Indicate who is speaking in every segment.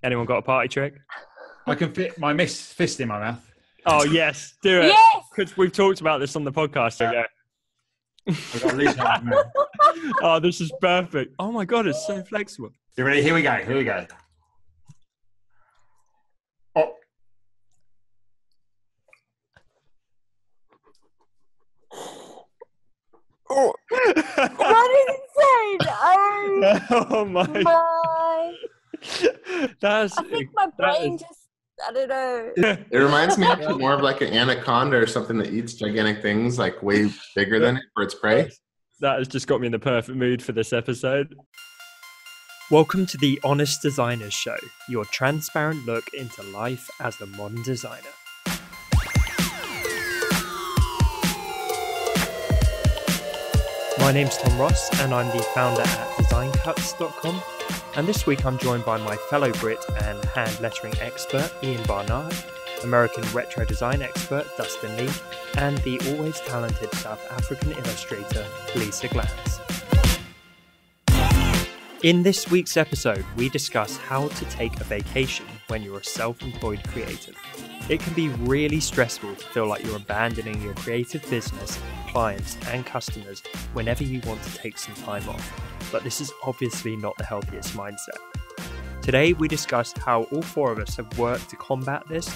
Speaker 1: Anyone got a party trick?
Speaker 2: I can fit my fist in my mouth.
Speaker 1: Oh, yes. Do it.
Speaker 3: Yes!
Speaker 1: Because we've talked about this on the podcast.
Speaker 2: I've got loose hands now.
Speaker 1: Oh, this is perfect. Oh, my God. It's so flexible.
Speaker 2: You ready? Here we go. Oh.
Speaker 3: Oh, that is insane.
Speaker 1: Oh, my.
Speaker 3: I think my brain I don't know.
Speaker 4: It reminds me of more of like an anaconda or something that eats gigantic things, like way bigger than it for its prey.
Speaker 1: That has just got me in the perfect mood for this episode. Welcome to the Honest Designers Show, your transparent look into life as a modern designer. My name's Tom Ross, and I'm the founder at designcuts.com. And this week I'm joined by my fellow Brit and hand lettering expert, Ian Barnard, American retro design expert, Dustin Lee, and the always talented South African illustrator, Lisa Glantz. In this week's episode, we discuss how to take a vacation when you're a self-employed creative. It can be really stressful to feel like you're abandoning your creative business, clients, and customers whenever you want to take some time off. But this is obviously not the healthiest mindset. Today, we discuss how all four of us have worked to combat this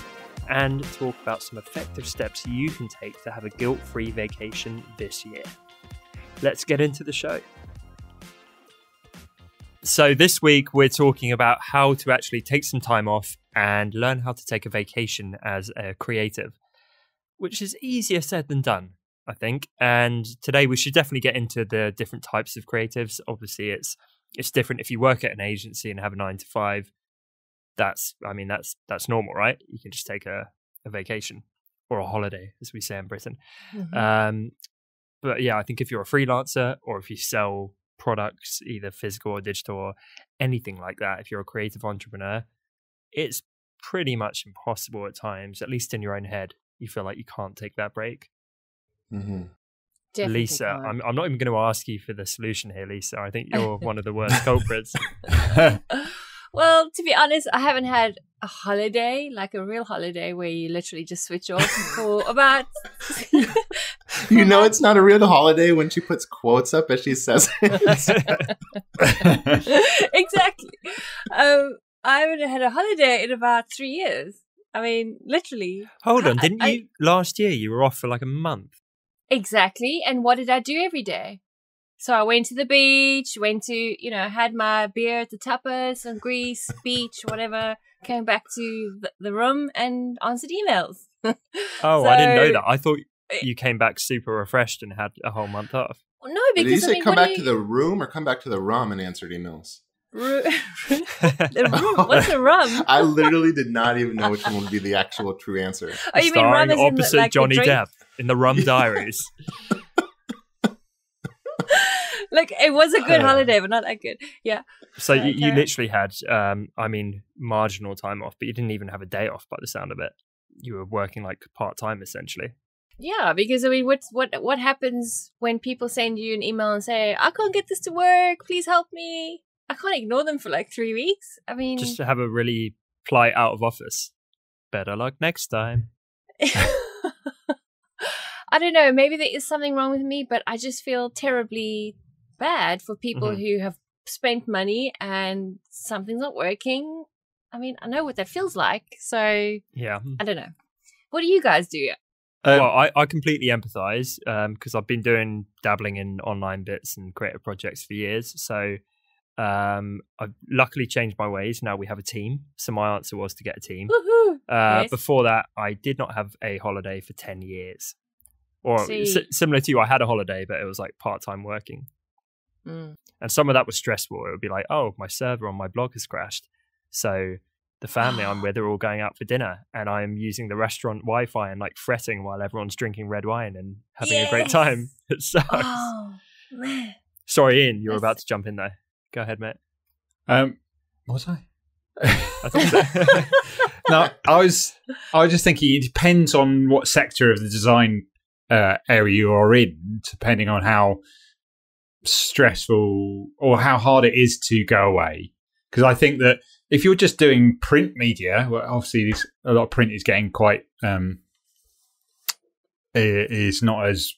Speaker 1: and talk about some effective steps you can take to have a guilt-free vacation this year. Let's get into the show. So this week, we're talking about how to actually take some time off and learn how to take a vacation as a creative, which is easier said than done, I think. And today we should definitely get into the different types of creatives. Obviously, it's different if you work at an agency and have a 9 to 5. That's normal, right? You can just take a vacation or a holiday, as we say in Britain. Mm-hmm. But yeah, I think if you're a freelancer or if you sell products, either physical or digital or anything like that, if you're a creative entrepreneur, it's pretty much impossible at times, at least in your own head. You feel like you can't take that break.
Speaker 4: Mm-hmm.
Speaker 1: Lisa, I'm not even going to ask you for the solution here, Lisa. I think you're one of the worst culprits.
Speaker 3: Well, to be honest, I haven't had a holiday, like a real holiday where you literally just switch off for about...
Speaker 4: You know it's not a real holiday when she puts quotes up as she says it.
Speaker 3: Exactly. I haven't had a holiday in about 3 years. I mean, literally.
Speaker 1: Hold on, didn't you? Last year you were off for like a month.
Speaker 3: Exactly. And what did I do every day? So I went to the beach, had my beer at the tapas in Greece, beach, whatever, came back to the room and answered emails.
Speaker 1: Oh, I didn't know that. I thought you came back super refreshed and had a whole month off.
Speaker 3: No, because
Speaker 4: did you say come back to the room or come back to the rum and answered emails?
Speaker 3: The room? What's a rum?
Speaker 4: I literally did not even know which one would be the actual true answer.
Speaker 3: Oh, you mean rum is
Speaker 1: opposite
Speaker 3: like
Speaker 1: Johnny Depp in the Rum Diaries.
Speaker 3: Like, it was a good holiday, but not that good. Yeah.
Speaker 1: So you literally had, marginal time off, but you didn't even have a day off by the sound of it. You were working like part-time, essentially.
Speaker 3: Yeah, because, I mean, what happens when people send you an email and say, I can't get this to work, please help me? I can't ignore them for like 3 weeks. I mean...
Speaker 1: Just to have a really polite out of office. Better luck next time.
Speaker 3: I don't know, maybe there is something wrong with me, but I just feel terribly bad for people who have spent money and something's not working. I mean, I know what that feels like, so yeah, I don't know. What do you guys do?
Speaker 1: Well, I completely empathize because I've been dabbling in online bits and creative projects for years. So I've luckily changed my ways. Now we have a team. So my answer was to get a team.
Speaker 3: Yes.
Speaker 1: Before that, I did not have a holiday for 10 years. Or similar to you, I had a holiday, but it was like part-time working. And some of that was stressful. It would be like, oh, my server on my blog has crashed. So the family I'm with are all going out for dinner and I'm using the restaurant Wi-Fi and like fretting while everyone's drinking red wine and having a great time. It sucks.
Speaker 3: Oh, man.
Speaker 1: Sorry, Ian, you're about to jump in there. Go ahead, mate.
Speaker 2: Was I?
Speaker 1: I thought so.
Speaker 2: No, I was just thinking it depends on what sector of the design area you are in, depending on how stressful or how hard it is to go away. Because I think that if you're just doing print media, well, obviously a lot of print is getting quite is not as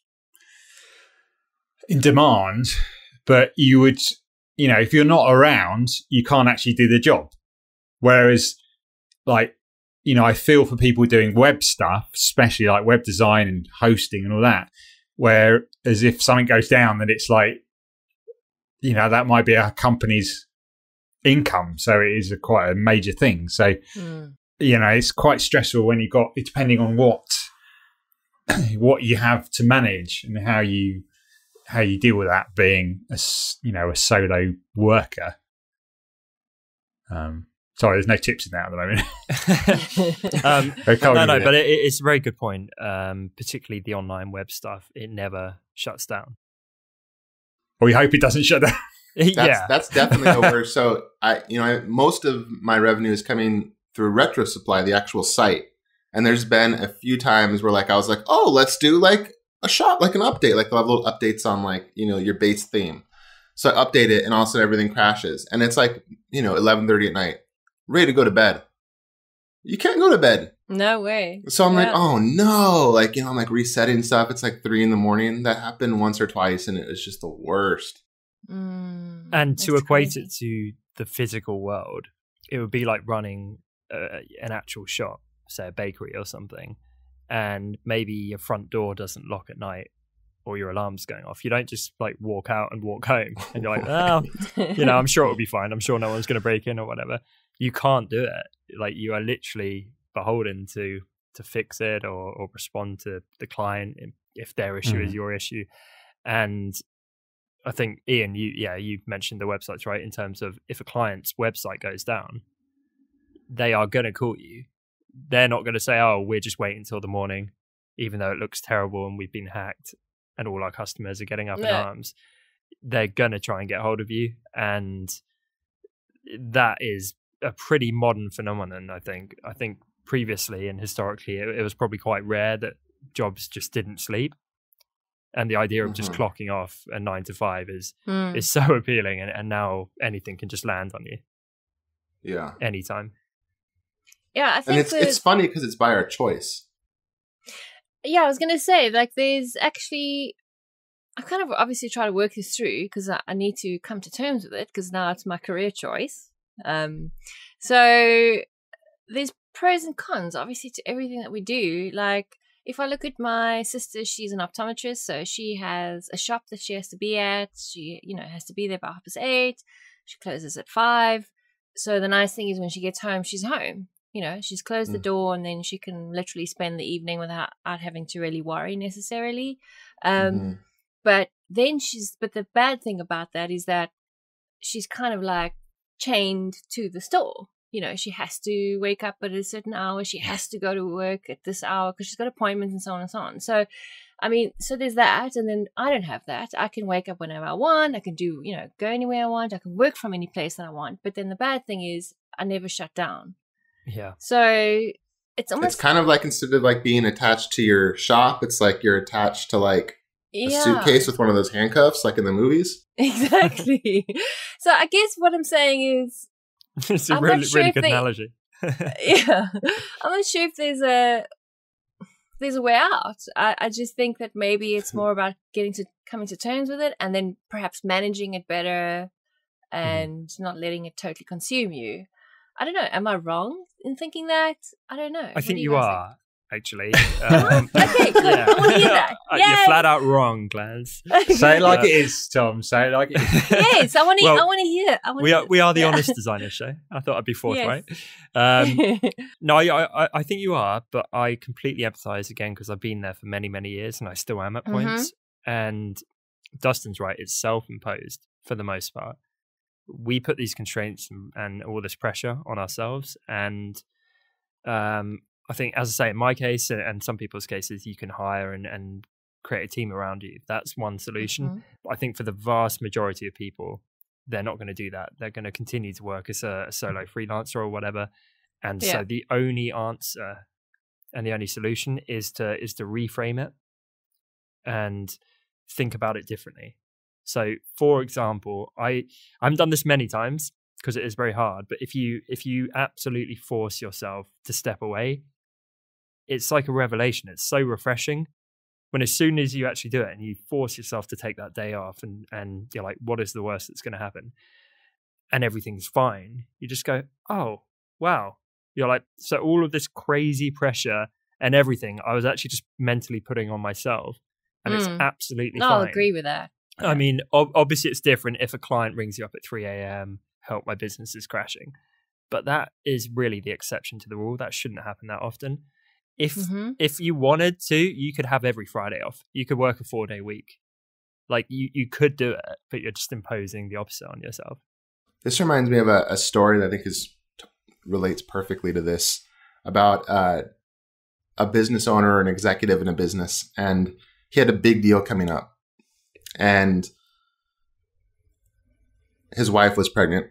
Speaker 2: in demand, but you would, if you're not around, you can't actually do the job. Whereas, like, I feel for people doing web stuff, especially like web design and hosting and all that, where as if something goes down, then it's like, that might be a company's income. So it is quite a major thing. So, it's quite stressful when you've got, depending on what you have to manage and how you deal with that being a solo worker. Sorry, there's no tips in that at the moment.
Speaker 1: No, but it's a very good point. Particularly the online web stuff, it never shuts down.
Speaker 2: We hope it doesn't shut down.
Speaker 4: That's definitely over. So most of my revenue is coming through Retro Supply, the actual site. And there's been a few times where I was like, oh, let's do like a shop, like an update. Like they'll have little updates on like, your base theme. So I update it and all of a sudden everything crashes. And it's like, 11:30 at night, ready to go to bed. You can't go to bed.
Speaker 3: No way.
Speaker 4: So I'm like, oh no. Like, I'm like resetting stuff. It's like 3 a.m. That happened once or twice and it was just the worst.
Speaker 1: And to equate it to the physical world, it would be like running an actual shop, say a bakery or something, and maybe your front door doesn't lock at night or your alarm's going off. You don't just like walk out and walk home and you're like, oh, I'm sure it'll be fine. I'm sure no one's going to break in or whatever. You can't do it. Like you are literally beholden to fix it or respond to the client if their issue is your issue. And I think, Ian, you mentioned the websites, right? In terms of if a client's website goes down, they are going to call you. They're not going to say, oh, we're just waiting until the morning, even though it looks terrible and we've been hacked and all our customers are getting up in arms. They're going to try and get hold of you. And that is a pretty modern phenomenon, I think. I think previously and historically, it was probably quite rare that jobs just didn't sleep. And the idea of just clocking off a 9 to 5 is so appealing. And now anything can just land on you.
Speaker 4: Yeah.
Speaker 1: Anytime.
Speaker 3: Yeah, I think
Speaker 4: it's funny because it's by our choice.
Speaker 3: Yeah, I was going to say, like, there's actually, I kind of obviously try to work this through because I need to come to terms with it because now it's my career choice. So there's pros and cons, obviously, to everything that we do. Like, if I look at my sister, she's an optometrist, so she has a shop that she has to be at. She, has to be there by 8:30. She closes at 5. So the nice thing is when she gets home, she's home. She's closed the door and then she can literally spend the evening without having to really worry necessarily. But the bad thing about that is that she's kind of like chained to the store. She has to wake up at a certain hour. She has to go to work at this hour because she's got appointments and so on and so on. So, so there's that. And then I don't have that. I can wake up whenever I want. I can do, go anywhere I want. I can work from any place that I want. But then the bad thing is I never shut down.
Speaker 1: Yeah.
Speaker 3: So it's
Speaker 4: kind of like instead of like being attached to your shop, it's like you're attached to like a suitcase with one of those handcuffs, like in the movies.
Speaker 3: Exactly. So I guess what I'm saying is,
Speaker 1: it's a really good analogy.
Speaker 3: Yeah, I'm not sure if there's a way out. I just think that maybe it's more about coming to terms with it and then perhaps managing it better and not letting it totally consume you. I don't know. Am I wrong in thinking that? I don't know.
Speaker 1: I think you are, actually.
Speaker 3: Okay, good. Yeah. I want to hear that.
Speaker 1: You're flat out wrong, Glaz.
Speaker 2: Say it like it is, Tom. Say it like it is.
Speaker 3: Yes, I want to hear.
Speaker 1: We are the Honest Designer Show. I thought I'd be forthright.
Speaker 3: Yes.
Speaker 1: No, I think you are, but I completely empathise again because I've been there for many, many years and I still am at points. And Dustin's right. It's self-imposed for the most part. We put these constraints and all this pressure on ourselves. And I think, as I say, in my case and some people's cases, you can hire and create a team around you. That's one solution. But I think for the vast majority of people, they're not going to do that. They're going to continue to work as a solo freelancer or whatever. And so the only answer and the only solution is to reframe it and think about it differently. So, for example, I haven't done this many times because it is very hard. But if you absolutely force yourself to step away, it's like a revelation. It's so refreshing when as soon as you actually do it and you force yourself to take that day off and you're like, what is the worst that's going to happen? And everything's fine. You just go, oh, wow. You're like, so all of this crazy pressure and everything, I was actually just mentally putting on myself. And it's absolutely fine.
Speaker 3: I'll agree with that.
Speaker 1: I mean, obviously it's different if a client rings you up at 3 a.m., help, my business is crashing. But that is really the exception to the rule. That shouldn't happen that often. If you wanted to, you could have every Friday off. You could work a 4-day week. Like you could do it, but you're just imposing the opposite on yourself.
Speaker 4: This reminds me of a story that I think relates perfectly to this, about a business owner or an executive in a business, and he had a big deal coming up, and his wife was pregnant,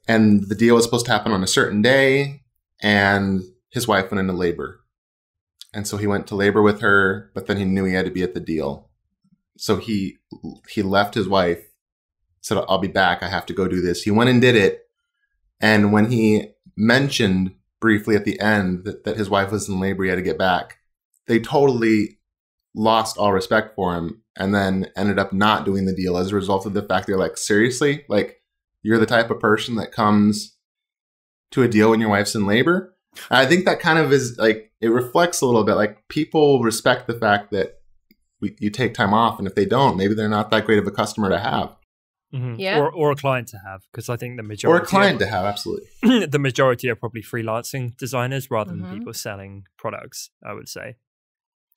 Speaker 4: and the deal was supposed to happen on a certain day, and his wife went into labor. And so he went to labor with her, but then he knew he had to be at the deal. So he left his wife, said, I'll be back. I have to go do this. He went and did it. And when he mentioned briefly at the end that his wife was in labor, he had to get back, they totally lost all respect for him and then ended up not doing the deal as a result of the fact they're like, seriously? Like, you're the type of person that comes to a deal when your wife's in labor? I think that kind of is like, it reflects a little bit like people respect the fact that you take time off. And if they don't, maybe they're not that great of a customer to have.
Speaker 1: Mm-hmm.
Speaker 3: Yeah.
Speaker 1: Or a client to have, because I think the majority...
Speaker 4: Or a client to have, absolutely.
Speaker 1: The majority are probably freelancing designers rather than people selling products, I would say.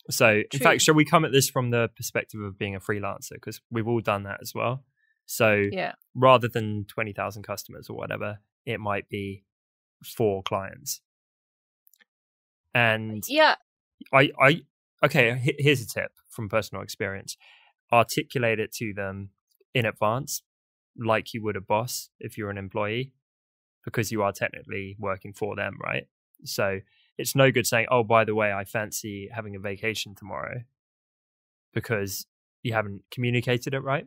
Speaker 1: So, in fact, shall we come at this from the perspective of being a freelancer? Because we've all done that as well. So, rather than 20,000 customers or whatever, it might be 4 clients. And here's a tip from personal experience. Articulate it to them in advance, like you would a boss if you're an employee, because you are technically working for them, right? So it's no good saying, oh, by the way, I fancy having a vacation tomorrow, because you haven't communicated it right.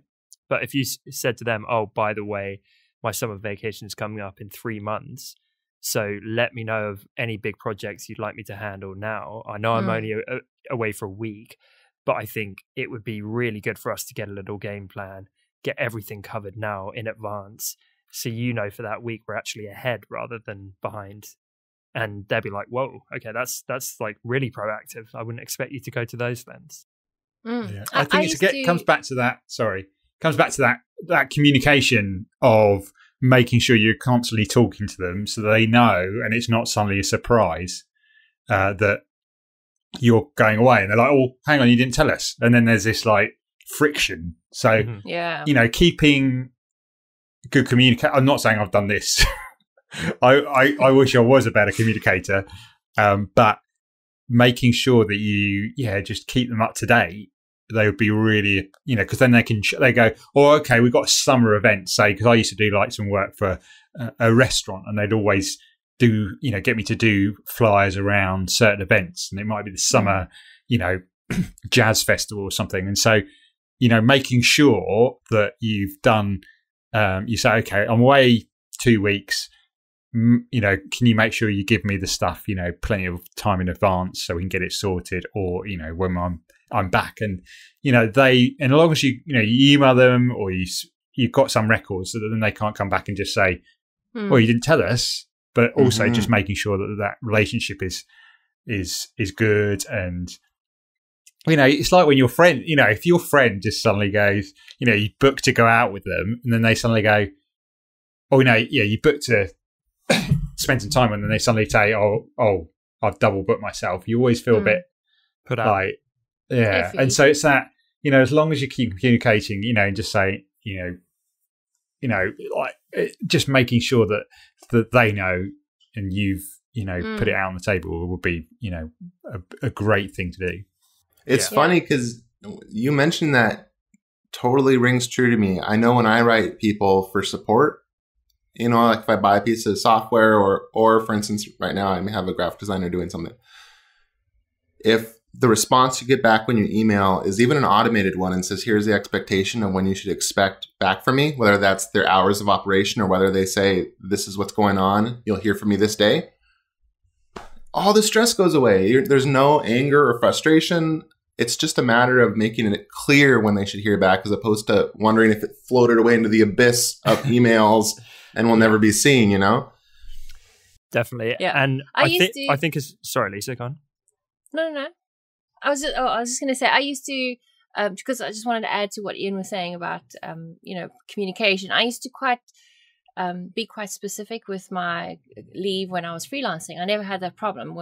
Speaker 1: But if you said to them, oh, by the way, my summer vacation is coming up in 3 months, so let me know of any big projects you'd like me to handle now. I know I'm only away for a week, but I think it would be really good for us to get a little game plan, get everything covered now in advance, so you know for that week we're actually ahead rather than behind. And they'll be like, whoa, okay, that's like really proactive. I wouldn't expect you to go to those lengths.
Speaker 2: Yeah. I think comes back to that communication of making sure you're constantly talking to them so they know, and it's not suddenly a surprise that you're going away and they're like, oh, hang on, you didn't tell us. And then there's this like friction. So, keeping good communication. I'm not saying I've done this. I wish I was a better communicator, but making sure that you, just keep them up to date. They would be really, because then they go, oh, okay, we've got a summer event, say, because I used to do like some work for a restaurant, and they'd always do, get me to do flyers around certain events, and it might be the summer, jazz festival or something. And so, making sure that you've done, you say, okay, I'm away 2 weeks. Can you make sure you give me the stuff, plenty of time in advance so we can get it sorted, or, when I'm back. And, as long as you email them, or you've got some records, so that then they can't come back and just say, well, you didn't tell us, but also just making sure that relationship is good. And, it's like when your friend, if your friend just suddenly goes, you book to go out with them, and then they suddenly go, oh, you booked to spend some time, and then they suddenly say, oh, I've double booked myself. You always feel a bit
Speaker 1: put out.
Speaker 2: Like, yeah. And so it's that, as long as you keep communicating, and just say, just making sure that they know, and you've, put it out on the table would be, a great thing to do.
Speaker 4: It's funny because you mentioned that totally rings true to me. I know when I write people for support, like if I buy a piece of software or for instance, right now I may have a graphic designer doing something. If the response you get back when you email is even an automated one and says, here's the expectation of when you should expect back from me, whether that's their hours of operation or whether they say, this is what's going on, you'll hear from me this day. All the stress goes away. There's no anger or frustration. It's just a matter of making it clear when they should hear back, as opposed to wondering if it floated away into the abyss of emails and will never be seen, you know?
Speaker 1: Definitely.
Speaker 3: Yeah.
Speaker 1: And I think it's, sorry, Lisa, go on.
Speaker 3: No. I was just going to say, I used to, because I just wanted to add to what Ian was saying about, communication. I used to be quite specific with my leave when I was freelancing. I never had that problem.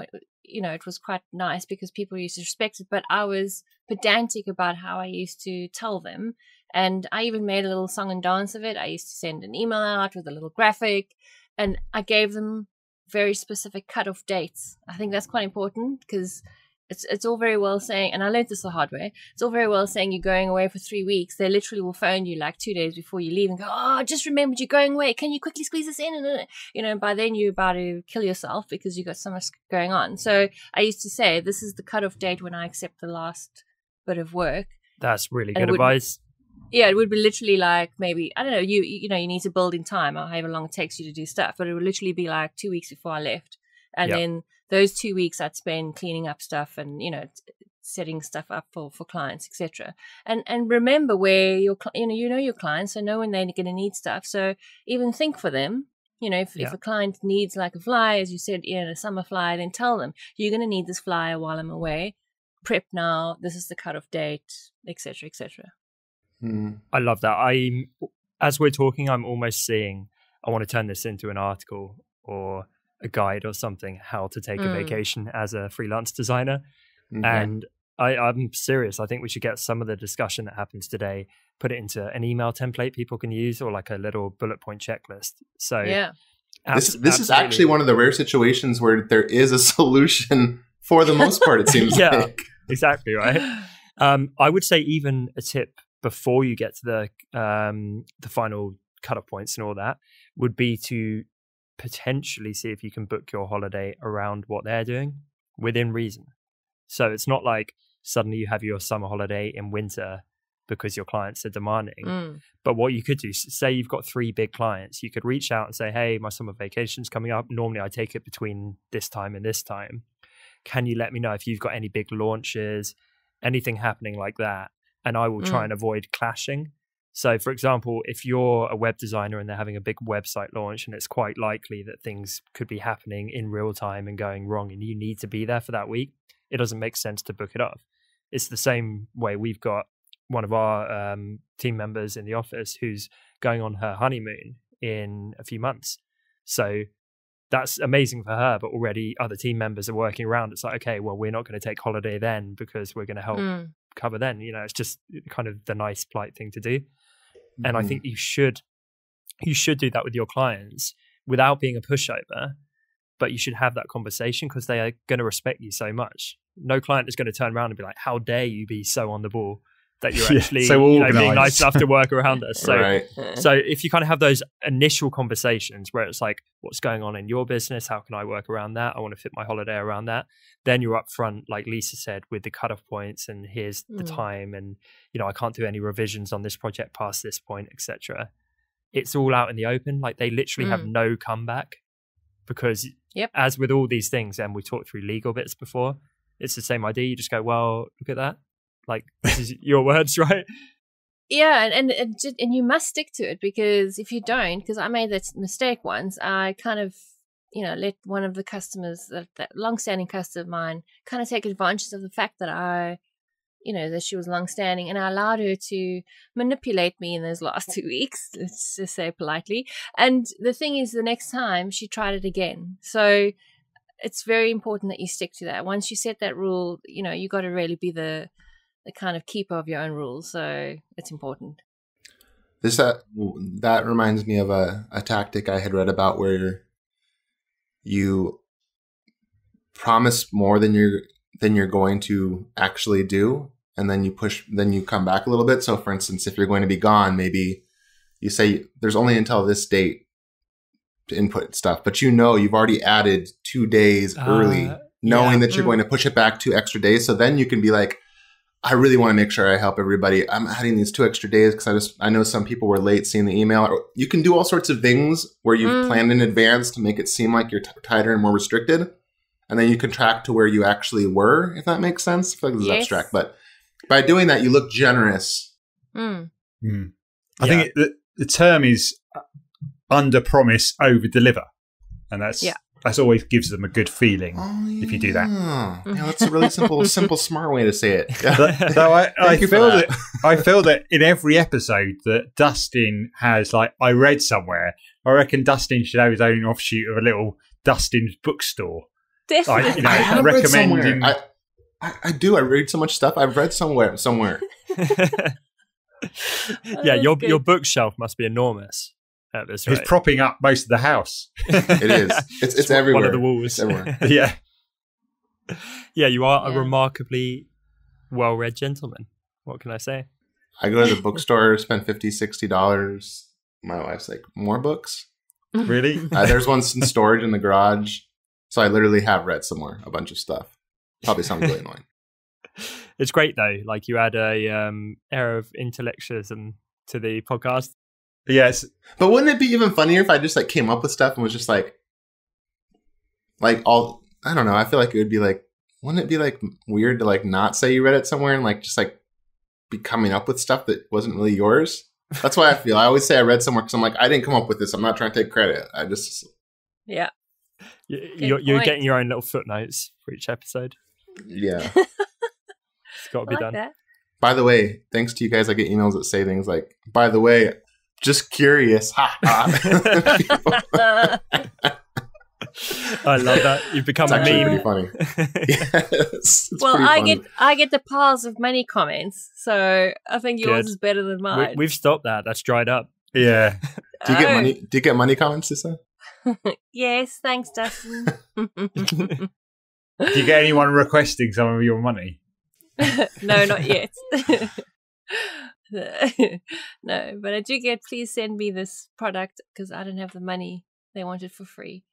Speaker 3: It was quite nice because people used to respect it, but I was pedantic about how I used to tell them. And I even made a little song and dance of it. I used to send an email out with a little graphic, and I gave them very specific cutoff dates. I think that's quite important, because it's all very well saying, and I learned this the hard way, it's all very well saying you're going away for 3 weeks. They literally will phone you like 2 days before you leave and go, oh, I just remembered you're going away. Can you quickly squeeze this in? And by then you're about to kill yourself because you've got so much going on. So I used to say, this is the cutoff date when I accept the last bit of work.
Speaker 1: That's really good advice.
Speaker 3: Yeah, it would be literally like, maybe, I don't know, you need to build in time or however long it takes you to do stuff, but it would literally be like 2 weeks before I left. And then those 2 weeks I'd spend cleaning up stuff and, setting stuff up for clients, etc. And remember where your clients, so know when they're going to need stuff. So even think for them. If a client needs like a fly, as you said, a summer fly, then tell them, you're going to need this flyer while I'm away. Prep now. This is the cutoff date, etc., etc.
Speaker 1: I love that. As we're talking, I'm almost seeing, I want to turn this into an article or a guide or something, how to take a vacation as a freelance designer. Mm-hmm. And I'm serious. I think we should get some of the discussion that happens today, put it into an email template people can use, or like a little bullet point checklist. So
Speaker 4: this is actually one of the rare situations where there is a solution for the most part, it seems like.
Speaker 1: Exactly, right? I would say even a tip before you get to the final cutoff points and all that would be to potentially see if you can book your holiday around what they're doing within reason. So it's not like suddenly you have your summer holiday in winter because your clients are demanding. But what you could do, say you've got 3 big clients, you could reach out and say, hey, my summer vacation's coming up. Normally I take it between this time and this time. Can you let me know if you've got any big launches, anything happening like that? And I will try and avoid clashing. So, for example, if you're a web designer and they're having a big website launch and it's quite likely that things could be happening in real time and going wrong and you need to be there for that week, it doesn't make sense to book it off. It's the same way we've got one of our team members in the office who's going on her honeymoon in a few months. So that's amazing for her, but already other team members are working around. It's like, okay, well, we're not going to take holiday then because we're going to help cover then. It's just kind of the nice, polite thing to do. And I think you should do that with your clients without being a pushover, but you should have that conversation because they are going to respect you so much. No client is going to turn around and be like, how dare you be so on the ball that you're actually being nice enough to work around us. So, so if you kind of have those initial conversations where it's like, what's going on in your business? How can I work around that? I want to fit my holiday around that. Then you're up front, like Lisa said, with the cutoff points and here's the time. And, I can't do any revisions on this project past this point, etc. It's all out in the open. Like they literally have no comeback because as with all these things, and we talked through legal bits before, it's the same idea. You just go, well, look at that. Like, this is your words, right?
Speaker 3: Yeah, and you must stick to it, because if you don't, because I made that mistake once, I kind of, let one of the customers, that long-standing customer of mine, kind of take advantage of the fact that that she was long-standing, and I allowed her to manipulate me in those last 2 weeks, let's just say politely. And the thing is, the next time she tried it again. So it's very important that you stick to that. Once you set that rule, you got to really be the kind of keeper of your own rules. So it's important.
Speaker 4: That reminds me of a tactic I had read about where you promise more than you're going to actually do, and then you come back a little bit. So for instance, if you're going to be gone, maybe you say there's only until this date to input stuff, but you've already added 2 days early knowing that you're going to push it back 2 extra days. So then you can be like, I really want to make sure I help everybody. I'm adding these 2 extra days because I know some people were late seeing the email. Or you can do all sorts of things where you've planned in advance to make it seem like you're tighter and more restricted. And then you can track to where you actually were, if that makes sense. I feel like this is abstract. But by doing that, you look generous.
Speaker 2: I think the term is under promise, over deliver. And that's always gives them a good feeling if you do that.
Speaker 4: Yeah, that's a really simple, smart way to say it. Yeah.
Speaker 2: So I feel that in every episode that Dustin has, like, I read somewhere, I reckon Dustin should have his own offshoot of a little Dustin's bookstore.
Speaker 3: Definitely.
Speaker 2: Like,
Speaker 4: I have
Speaker 2: recommending.
Speaker 4: read somewhere. I do. I read so much stuff. I've read somewhere.
Speaker 1: Yeah, your bookshelf must be enormous at this rate.
Speaker 2: It's propping up most of the house.
Speaker 4: It is. It's everywhere.
Speaker 1: One of the walls.
Speaker 4: It's everywhere.
Speaker 2: Yeah.
Speaker 1: Yeah, you are a remarkably well-read gentleman. What can I say?
Speaker 4: I go to the bookstore, spend $50, $60. My wife's like, more books?
Speaker 2: Really?
Speaker 4: There's one in storage in the garage. So I literally have read somewhere a bunch of stuff. Probably sounds really annoying.
Speaker 1: It's great though. Like, you add a air of intellectualism to the podcast.
Speaker 2: Yes.
Speaker 4: But wouldn't it be even funnier if I just like came up with stuff and was just like all, I don't know. I feel like it would be like, wouldn't it be like weird to like not say you read it somewhere and like just like be coming up with stuff that wasn't really yours? That's why I always say I read somewhere because I'm like, I didn't come up with this. I'm not trying to take credit. I just.
Speaker 3: Yeah.
Speaker 1: You're getting your own little footnotes for each episode.
Speaker 4: Yeah.
Speaker 1: It's got to be done.
Speaker 3: That.
Speaker 4: By the way, thanks to you guys, I get emails that say things like, by the way, just curious. Ha ha.
Speaker 1: I love that. You've become
Speaker 4: It's
Speaker 1: a
Speaker 4: actually
Speaker 1: meme.
Speaker 4: pretty funny. Yes.
Speaker 3: Well, I get the piles of money comments, so I think yours
Speaker 1: Good.
Speaker 3: is better than mine.
Speaker 1: We've stopped that. That's dried up.
Speaker 2: Yeah.
Speaker 4: Do you get money? Do you get money comments, Lisa?
Speaker 3: Yes, thanks, Dustin.
Speaker 2: Do you get anyone requesting some of your money?
Speaker 3: No, not yet. No, but I do get, please send me this product because I don't have the money. They want it for free.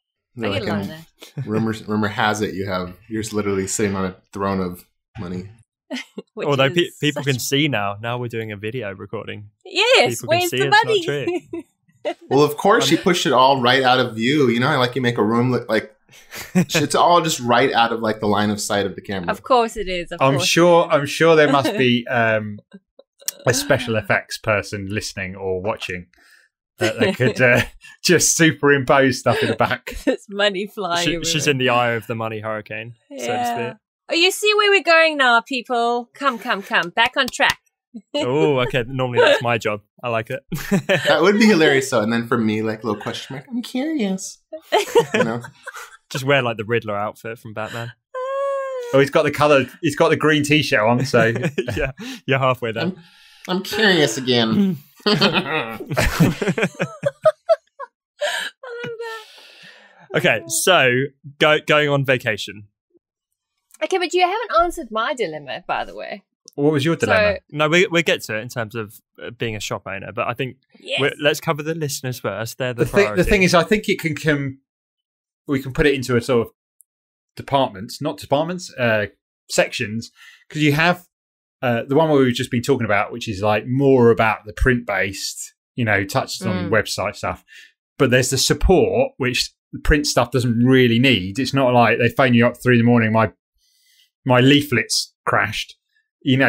Speaker 3: I get a lot of that.
Speaker 4: Rumor has it you're literally sitting on a throne of money.
Speaker 1: Although people can see now. Now we're doing a video recording.
Speaker 3: Yes,
Speaker 1: People can
Speaker 3: where's
Speaker 1: see
Speaker 3: the
Speaker 1: it's not
Speaker 3: money?
Speaker 1: true.
Speaker 4: Well, of course, she pushed it all right out of view. You know, like you make a room look like it's all just right out of like the line of sight of the camera.
Speaker 3: Of course it is.
Speaker 2: I'm sure there must be a special effects person listening or watching that they could just superimpose stuff in the back.
Speaker 3: There's money flying.
Speaker 1: She's in the eye of the money hurricane, so to speak.
Speaker 3: Oh, you see where we're going now, people. Come. Back on track.
Speaker 1: Oh, okay. Normally that's my job. I like it.
Speaker 4: That would be hilarious. So, and then for me, like, little question mark. I'm curious. You know,
Speaker 1: Just wear like the Riddler outfit from Batman.
Speaker 2: Oh, he's got the green t-shirt on, so
Speaker 1: Yeah, you're halfway there.
Speaker 4: I'm curious again.
Speaker 3: I love that.
Speaker 1: Okay, so going on vacation.
Speaker 3: Okay, but you haven't answered my dilemma, by the way.
Speaker 2: what was your dilemma?
Speaker 1: No, we'll get to it in terms of being a shop owner, but I think
Speaker 3: Yes.
Speaker 1: let's cover the listeners first. They're the
Speaker 2: The
Speaker 1: priority.
Speaker 2: thing is, I think it we can put it into a sort of sections, because you have the one where we've just been talking about, which is like more about the print-based, touches on website stuff. But there's the support, which the print stuff doesn't really need. It's not like they phone you up 3 a.m. My leaflet's crashed. It's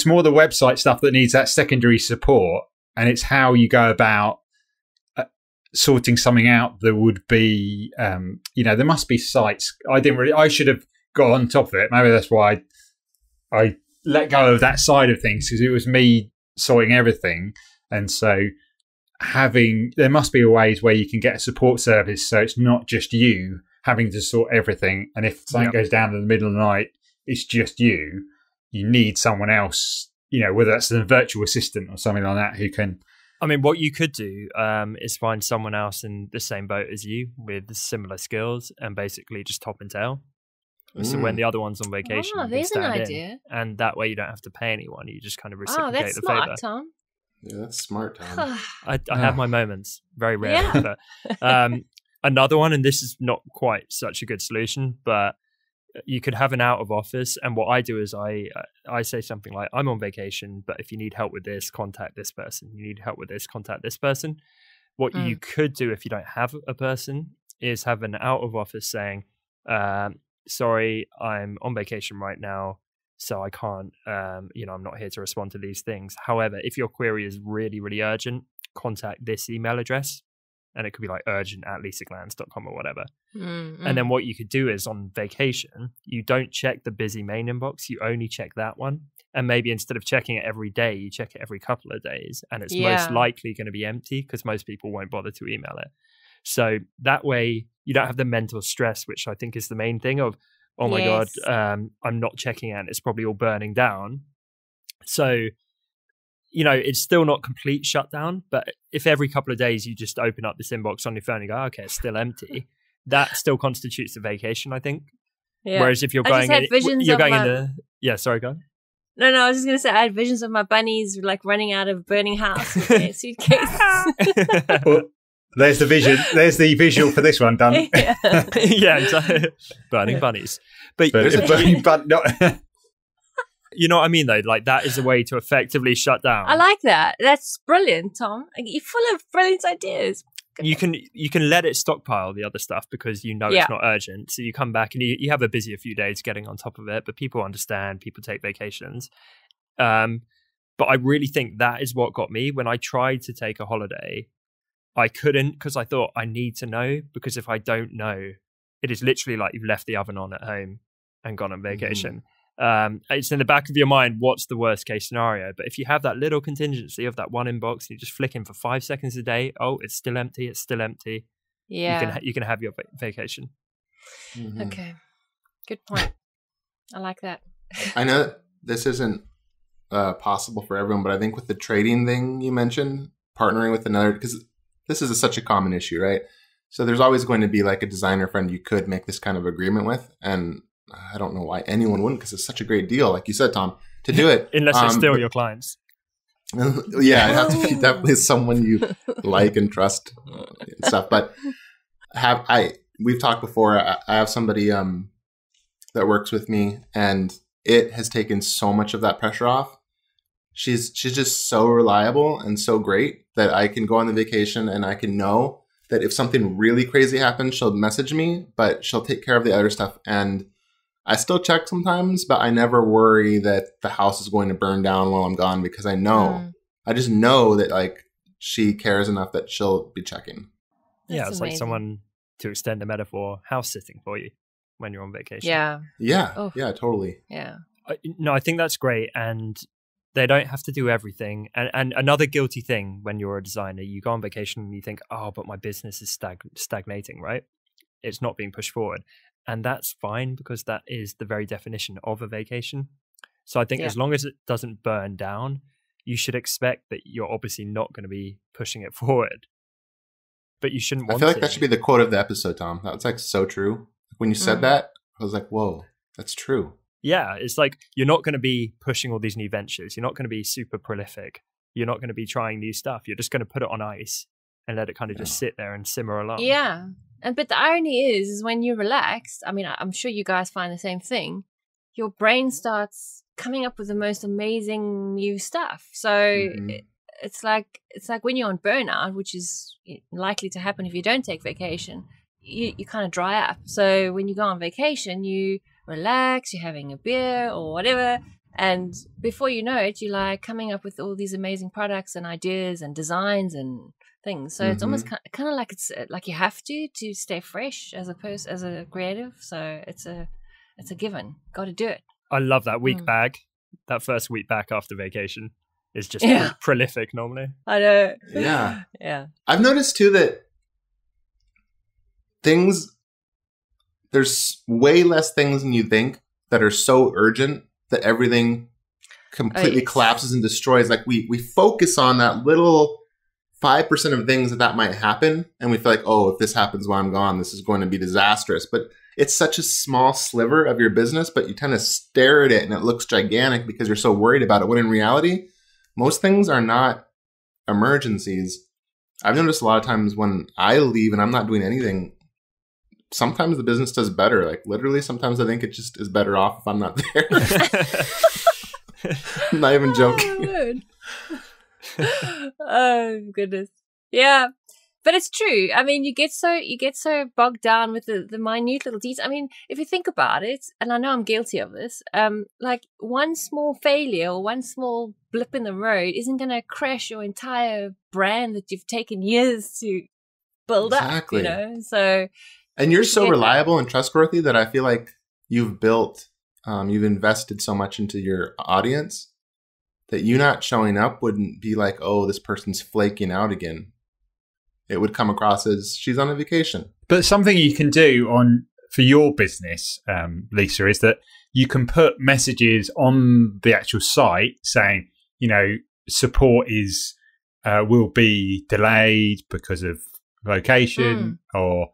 Speaker 2: more the website stuff that needs that secondary support, and it's how you go about sorting something out that would be, there must be sites. I should have got on top of it. Maybe that's why I let go of that side of things, because it was me sorting everything. And so there must be ways where you can get a support service, so it's not just you having to sort everything. And if something goes down in the middle of the night, it's just you need someone else, whether that's a virtual assistant or something like that, who can.
Speaker 1: I mean, what you could do is find someone else in the same boat as you with similar skills and basically just top and tail. So when the other one's on vacation, you can
Speaker 3: there's an
Speaker 1: stand
Speaker 3: idea.
Speaker 1: in, and that way you don't have to pay anyone. You just kind of reciprocate
Speaker 3: That's
Speaker 1: the
Speaker 3: smart,
Speaker 1: favor.
Speaker 3: Tom.
Speaker 4: Yeah, that's smart, Tom.
Speaker 1: I have my moments, very rare. But Another one, and this is not quite such a good solution, but you could have an out of office. And what I do is I say something like, I'm on vacation, but if you need help with this, contact this person. You need help with this, contact this person. What you could do if you don't have a person is have an out of office saying, sorry, I'm on vacation right now, so I can't, I'm not here to respond to these things. However, if your query is really, really urgent, contact this email address. And it could be like urgent@lisaglands.com or whatever. And then what you could do is on vacation, you don't check the busy main inbox. You only check that one. And maybe instead of checking it every day, you check it every couple of days. And it's most likely going to be empty because most people won't bother to email it. So that way you don't have the mental stress, which I think is the main thing of, oh my God, I'm not checking it and it's probably all burning down. So it's still not complete shutdown, but if every couple of days you just open up this inbox on your phone and go, okay, it's still empty, that still constitutes a vacation, I think. Yeah. Whereas if you're going into, sorry, go on.
Speaker 3: No, I was just going to say, I had visions of my bunnies like running out of a burning house with their suitcases.
Speaker 2: Well, there's the vision. There's the visual for this one done.
Speaker 1: Exactly. Burning bunnies. But
Speaker 2: burning
Speaker 1: you know what I mean, though? Like, that is a way to effectively shut down.
Speaker 3: I like that. That's brilliant, Tom. You're full of brilliant ideas.
Speaker 1: You can let it stockpile the other stuff because it's not urgent. So you come back and you have a busy few days getting on top of it. But people understand. People take vacations. But I really think that is what got me. When I tried to take a holiday, I couldn't because I thought I need to know. Because if I don't know, it is literally like you've left the oven on at home and gone on vacation. It's in the back of your mind, what's the worst case scenario? But if you have that little contingency of that one inbox and you just flick in for 5 seconds a day, it's still empty. Yeah. You can have your vacation.
Speaker 3: Okay. Good point. I like that.
Speaker 4: I know this isn't possible for everyone, but I think with the trading thing you mentioned, partnering with another, because this is such a common issue, right? So there's always going to be like a designer friend you could make this kind of agreement with. And I don't know why anyone wouldn't, because it's such a great deal, like you said, Tom, to do it.
Speaker 1: Unless they're still your clients.
Speaker 4: Yeah, it has to be definitely someone you like and trust and stuff. But we've talked before. I have somebody that works with me, and it has taken so much of that pressure off. She's just so reliable and so great that I can go on the vacation and I can know that if something really crazy happens, she'll message me, but she'll take care of the other stuff. And I still check sometimes, but I never worry that the house is going to burn down while I'm gone because I just know that like she cares enough that she'll be checking.
Speaker 1: That's it's amazing. Like someone, to extend the metaphor, house sitting for you when you're on vacation.
Speaker 4: Yeah, totally.
Speaker 3: Yeah.
Speaker 1: I think that's great. And they don't have to do everything. And another guilty thing when you're a designer, you go on vacation and you think, but my business is stagnating, right? It's not being pushed forward. And that's fine because that is the very definition of a vacation. So I think as long as it doesn't burn down, you should expect that you're obviously not going to be pushing it forward. But you shouldn't want to.
Speaker 4: I feel like that should be the quote of the episode, Tom. That's like so true. When you said that, I was like, whoa, that's true.
Speaker 1: Yeah, it's like you're not going to be pushing all these new ventures. You're not going to be super prolific. You're not going to be trying new stuff. You're just going to put it on ice and let it kind of just sit there and simmer along.
Speaker 3: Yeah. But the irony is when you're relaxed, I mean, I'm sure you guys find the same thing, your brain starts coming up with the most amazing new stuff. So it's like when you're on burnout, which is likely to happen if you don't take vacation, you kind of dry up. So when you go on vacation, you relax, you're having a beer or whatever, and before you know it, you're like coming up with all these amazing products and ideas and designs and things. So it's almost kind of like it's like you have to stay fresh as a person, as a creative. So it's a given. Got to do it.
Speaker 1: I love that week back. That first week back after vacation is just prolific normally.
Speaker 3: I know.
Speaker 4: Yeah.
Speaker 3: Yeah.
Speaker 4: I've noticed too that there's way less things than you think that are so urgent that everything completely collapses and destroys. Like we focus on that little 5% of things that might happen, and we feel like, if this happens while I'm gone, this is going to be disastrous. But it's such a small sliver of your business, but you tend to stare at it and it looks gigantic because you're so worried about it. When in reality, most things are not emergencies. I've noticed a lot of times when I leave and I'm not doing anything, sometimes the business does better. Like literally, sometimes I think it just is better off if I'm not there. I'm not even joking.
Speaker 3: Oh goodness. Yeah. But it's true. I mean, you get so bogged down with the minute little details. I mean, if you think about it, and I know I'm guilty of this, like one small failure or one small blip in the road isn't going to crash your entire brand that you've taken years to build up, you know? So,
Speaker 4: and you're so reliable and trustworthy that I feel like you've invested so much into your audience that you not showing up wouldn't be like, oh, this person's flaking out again. It would come across as she's on a vacation.
Speaker 2: But something you can do for your business, Lisa, is that you can put messages on the actual site saying, you know, support will be delayed because of location, or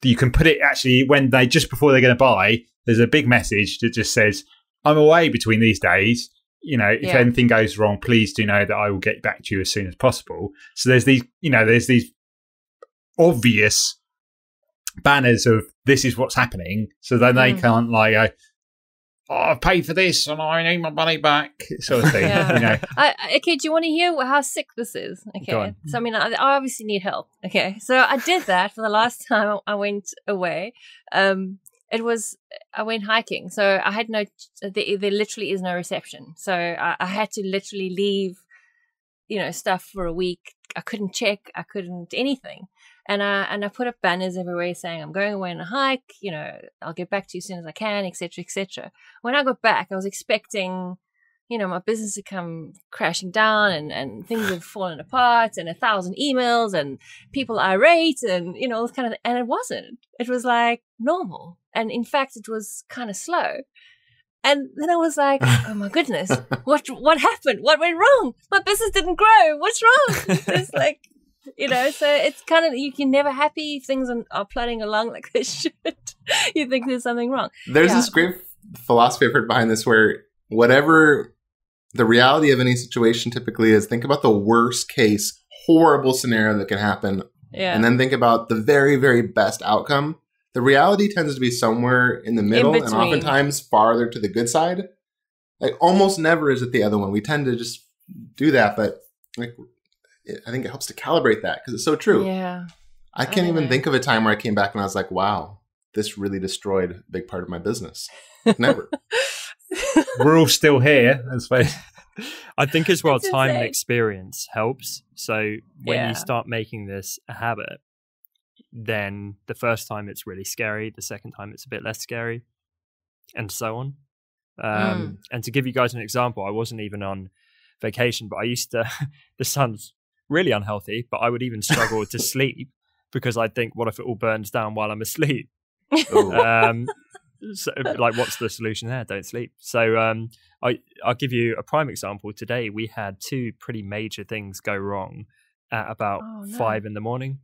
Speaker 2: you can put it actually just before they're going to buy. There's a big message that just says, "I'm away between these days. You know, if anything goes wrong, please do know that I will get back to you as soon as possible." So there's these obvious banners of this is what's happening, so then they can't like go, "Oh, I've paid for this and I need my money back," sort of thing. You know.
Speaker 3: Okay, do you want to hear how sick this is? Okay, so I mean, I obviously need help. Okay, so I did that for the last time I went away. I went hiking, so I had there literally is no reception, so I had to literally leave, you know, stuff for a week. I couldn't check, I couldn't anything. And I put up banners everywhere saying I'm going away on a hike, you know, I'll get back to you as soon as I can, etc., etc. When I got back, I was expecting, you know, my business to come crashing down and things have fallen apart and 1,000 emails and people irate and, you know, all this kind of thing. And it wasn't. It was like normal. And in fact, it was kind of slow. And then I was like, oh my goodness, what happened? What went wrong? My business didn't grow. What's wrong? It's like, you know, so it's kind of, you can never happy if things are plodding along like they should. You think there's something wrong.
Speaker 4: There's this great philosophy I've heard behind this where whatever the reality of any situation typically is, think about the worst case, horrible scenario that can happen. Yeah. And then think about the very, very best outcome. The reality tends to be somewhere in the middle and oftentimes farther to the good side. Like almost never is it the other one. We tend to just do that, but like I think it helps to calibrate that because it's so true.
Speaker 3: Yeah.
Speaker 4: I can't even think of a time where I came back and I was like, wow, this really destroyed a big part of my business. Never.
Speaker 2: We're all still here.
Speaker 1: I think as well, time and experience helps. So when you start making this a habit, then the first time it's really scary, the second time it's a bit less scary, and so on. And to give you guys an example, I wasn't even on vacation, but I used to, this sounds really unhealthy, but I would even struggle to sleep because I'd think, what if it all burns down while I'm asleep? So, like, what's the solution there? Don't sleep. So I'll give you a prime example. Today we had two pretty major things go wrong at about 5 a.m.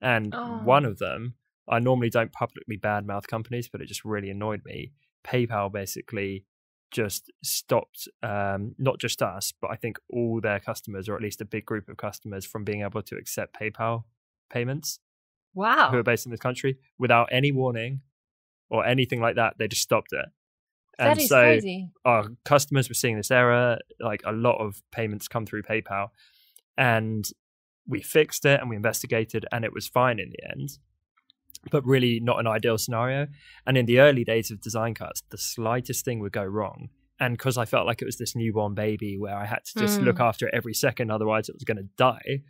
Speaker 1: And one of them, I normally don't publicly badmouth companies, but it just really annoyed me. PayPal basically just stopped, not just us, but I think all their customers, or at least a big group of customers, from being able to accept PayPal payments.
Speaker 3: Wow.
Speaker 1: Who are based in this country without any warning or anything like that. They just stopped it.
Speaker 3: That is crazy.
Speaker 1: Our customers were seeing this error, like a lot of payments come through PayPal, and we fixed it and we investigated and it was fine in the end, but really not an ideal scenario. And in the early days of Design Cuts, the slightest thing would go wrong. And because I felt like it was this newborn baby where I had to just look after it every second, otherwise it was going to die.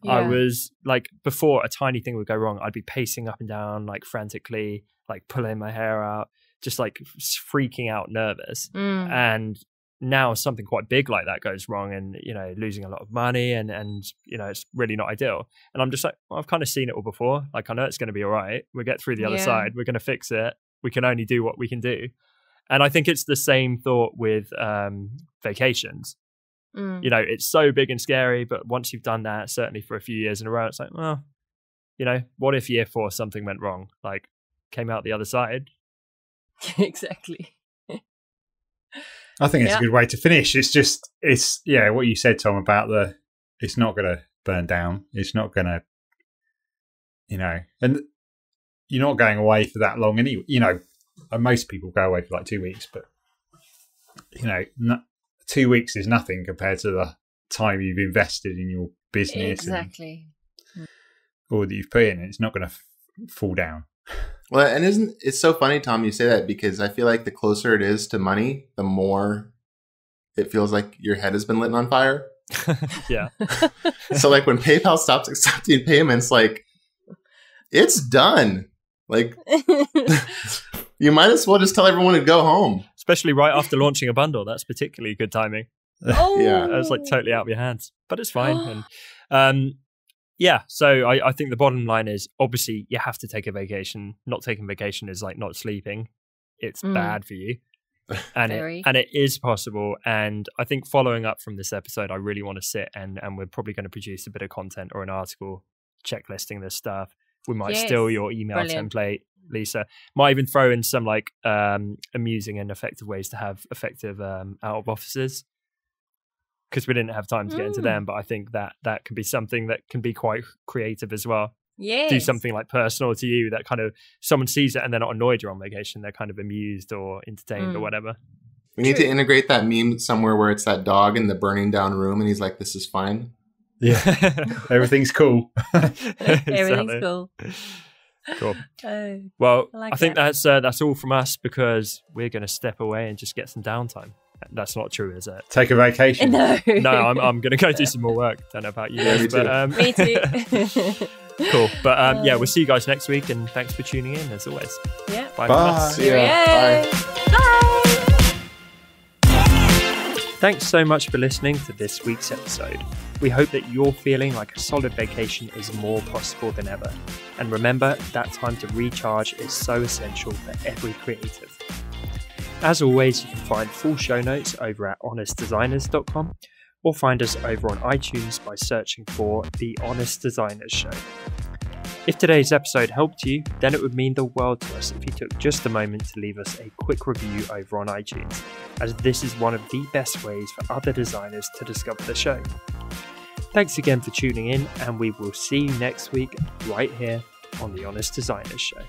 Speaker 1: Yeah. I was like, before a tiny thing would go wrong, I'd be pacing up and down, like frantically, like pulling my hair out, just like freaking out, nervous. And now something quite big like that goes wrong and, you know, losing a lot of money and you know, it's really not ideal. And I'm just like, well, I've kind of seen it all before. Like, I know it's going to be all right. We'll get through the other side. We're going to fix it. We can only do what we can do. And I think it's the same thought with vacations. You know, it's so big and scary, but once you've done that, certainly for a few years in a row, it's like, well, you know, what if year 4 something went wrong? Like, came out the other side.
Speaker 3: Exactly.
Speaker 2: I think it's a good way to finish. It's what you said, Tom, about it's not going to burn down. It's not going to, and you're not going away for that long anyway. Most people go away for like 2 weeks, but 2 weeks is nothing compared to the time you've invested in your business.
Speaker 3: Exactly.
Speaker 2: And all that you've put in. It's not going to fall down.
Speaker 4: Well, and it's so funny, Tom, you say that, because I feel like the closer it is to money, the more it feels like your head has been lit on fire.
Speaker 1: Yeah.
Speaker 4: So like when PayPal stops accepting payments, like it's done. Like you might as well just tell everyone to go home.
Speaker 1: Especially right after launching a bundle. That's particularly good timing.
Speaker 3: Oh.
Speaker 4: Yeah.
Speaker 1: It was like totally out of your hands, but it's fine. And so I think the bottom line is obviously you have to take a vacation. Not taking vacation is like not sleeping. It's bad for you. And it is possible. And I think following up from this episode, I really want to sit and we're probably going to produce a bit of content or an article checklisting this stuff. We might steal your email template, Lisa. Might even throw in some like amusing and effective ways to have effective out of offices, because we didn't have time to get into them. But I think that can be something that can be quite creative as well.
Speaker 3: Yes.
Speaker 1: Do something like personal to you that kind of someone sees it and they're not annoyed you're on vacation. They're kind of amused or entertained or whatever.
Speaker 4: We need to integrate that meme somewhere where it's that dog in the burning down room and he's like, "This is fine."
Speaker 2: Yeah. Everything's cool.
Speaker 3: Everything's cool.
Speaker 1: Cool.
Speaker 3: Oh,
Speaker 1: Well,
Speaker 3: I like
Speaker 1: I think that's all from us, because we're going to step away and just get some downtime. That's not true, is it?
Speaker 2: Take a vacation.
Speaker 3: no.
Speaker 1: No, I'm going to go do some more work. Don't know about you guys, but
Speaker 3: Me too.
Speaker 1: cool. But we'll see you guys next week, and thanks for tuning in as always.
Speaker 3: Yeah.
Speaker 1: Bye.
Speaker 2: Bye.
Speaker 1: From us.
Speaker 4: See ya.
Speaker 3: Bye. Bye.
Speaker 1: Thanks so much for listening to this week's episode. We hope that you're feeling like a solid vacation is more possible than ever. And remember, that time to recharge is so essential for every creative. As always, you can find full show notes over at honestdesigners.com, or find us over on iTunes by searching for The Honest Designers Show. If today's episode helped you, then it would mean the world to us if you took just a moment to leave us a quick review over on iTunes, as this is one of the best ways for other designers to discover the show. Thanks again for tuning in, and we will see you next week right here on The Honest Designers Show.